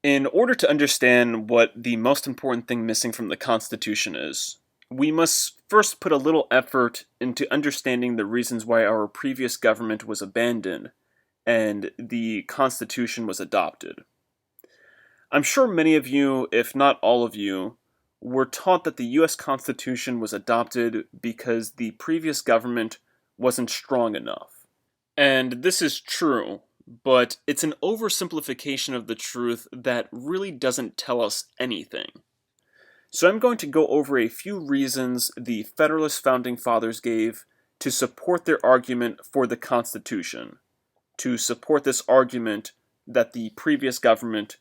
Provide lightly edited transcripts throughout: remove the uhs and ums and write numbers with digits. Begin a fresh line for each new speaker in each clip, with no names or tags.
In order to understand what the most important thing missing from the Constitution is, we must first put a little effort into understanding the reasons why our previous government was abandoned and the Constitution was adopted. I'm sure many of you, if not all of you, were taught that the US Constitution was adopted because the previous government wasn't strong enough. And this is true, but it's an oversimplification of the truth that really doesn't tell us anything. So I'm going to go over a few reasons the Federalist Founding Fathers gave to support their argument for the Constitution, to support this argument that the previous government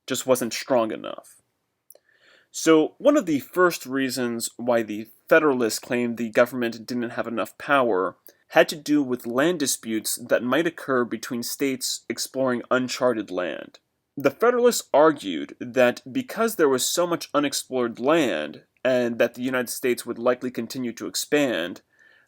just wasn't strong enough. So one of the first reasons why the Federalists claimed the government didn't have enough power had to do with land disputes that might occur between states exploring uncharted land. The Federalists argued that because there was so much unexplored land, and that the United States would likely continue to expand,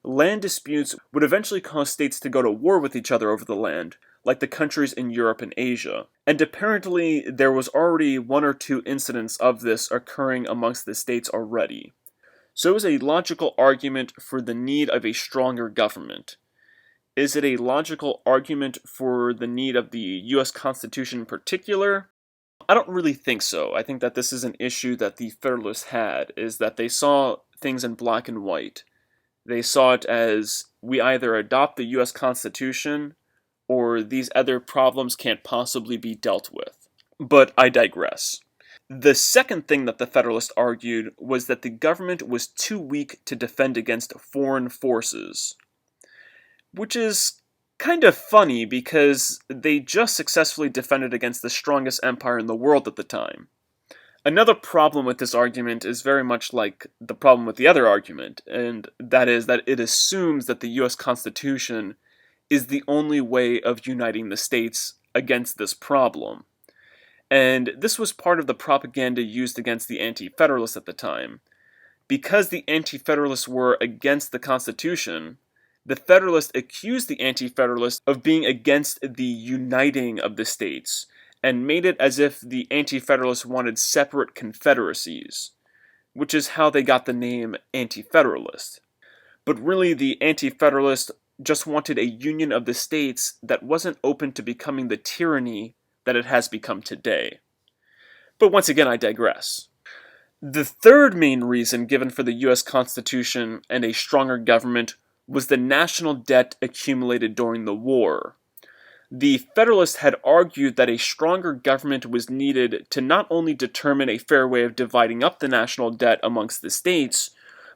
land disputes would eventually cause states to go to war with each other over the land, like the countries in Europe and Asia. And apparently there was already one or two incidents of this occurring amongst the states already. So it was a logical argument for the need of a stronger government. Is it a logical argument for the need of the US Constitution in particular? I don't really think so. I think that this is an issue that the Federalists had, is that they saw things in black and white. They saw it as, we either adopt the US Constitution, or these other problems can't possibly be dealt with. But I digress. The second thing that the Federalists argued was that the government was too weak to defend against foreign forces. Which is kind of funny because they just successfully defended against the strongest empire in the world at the time. Another problem with this argument is very much like the problem with the other argument, and that is that it assumes that the US Constitution is the only way of uniting the states against this problem. And this was part of the propaganda used against the Anti-Federalists at the time. Because the Anti-Federalists were against the Constitution, the Federalists accused the Anti-Federalists of being against the uniting of the states, and made it as if the Anti-Federalists wanted separate confederacies, which is how they got the name Anti-Federalist. But really, the Anti-Federalists just wanted a union of the states that wasn't open to becoming the tyranny that it has become today. But once again, I digress. The third main reason given for the US Constitution and a stronger government was the national debt accumulated during the war. The Federalists had argued that a stronger government was needed to not only determine a fair way of dividing up the national debt amongst the states,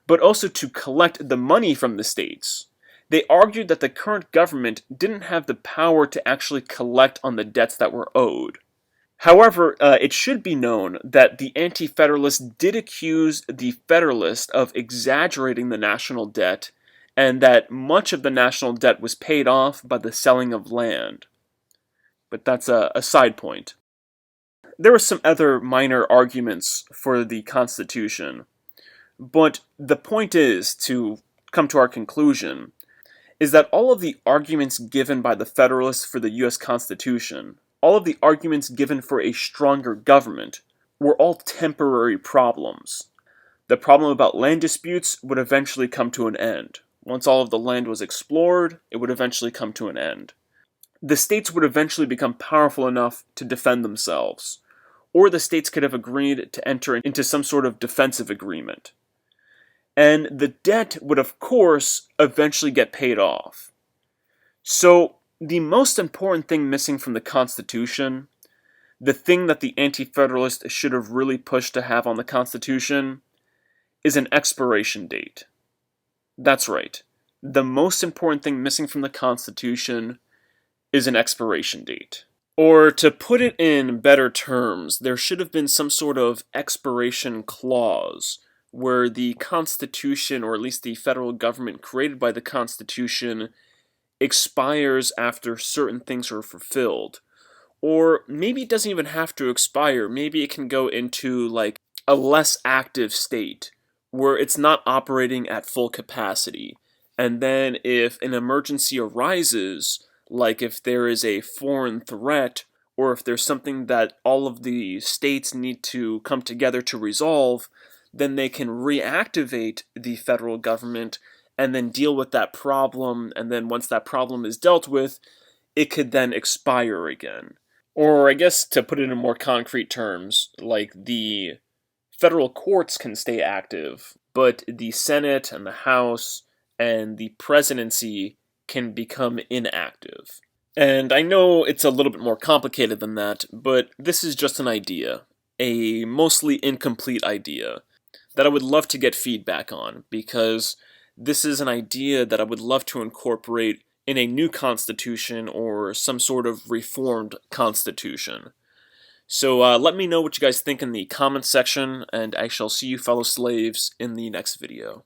but also to collect the money from the states. They argued that the current government didn't have the power to actually collect on the debts that were owed. However, it should be known that the Anti-Federalists did accuse the Federalists of exaggerating the national debt, and that much of the national debt was paid off by the selling of land. But that's a side point. There were some other minor arguments for the Constitution, but the point is, to come to our conclusion, is that all of the arguments given by the Federalists for the US Constitution, all of the arguments given for a stronger government, were all temporary problems. The problem about land disputes would eventually come to an end. Once all of the land was explored, it would eventually come to an end. The states would eventually become powerful enough to defend themselves, or the states could have agreed to enter into some sort of defensive agreement. And the debt would, of course, eventually get paid off. So, the most important thing missing from the Constitution, the thing that the Anti-Federalists should have really pushed to have on the Constitution, is an expiration date. That's right. The most important thing missing from the Constitution is an expiration date. Or, to put it in better terms, there should have been some sort of expiration clause, where the Constitution, or at least the federal government created by the Constitution, expires after certain things are fulfilled. Or maybe it doesn't even have to expire. Maybe it can go into like a less active state, where it's not operating at full capacity. And then if an emergency arises, like if there is a foreign threat, or if there's something that all of the states need to come together to resolve, then they can reactivate the federal government and then deal with that problem, and then once that problem is dealt with, it could then expire again. Or I guess to put it in more concrete terms, like the federal courts can stay active, but the Senate and the House and the presidency can become inactive. And I know it's a little bit more complicated than that, but this is just an idea, a mostly incomplete idea, that I would love to get feedback on, because this is an idea that I would love to incorporate in a new constitution or some sort of reformed constitution. So let me know what you guys think in the comments section, and I shall see you fellow slaves in the next video.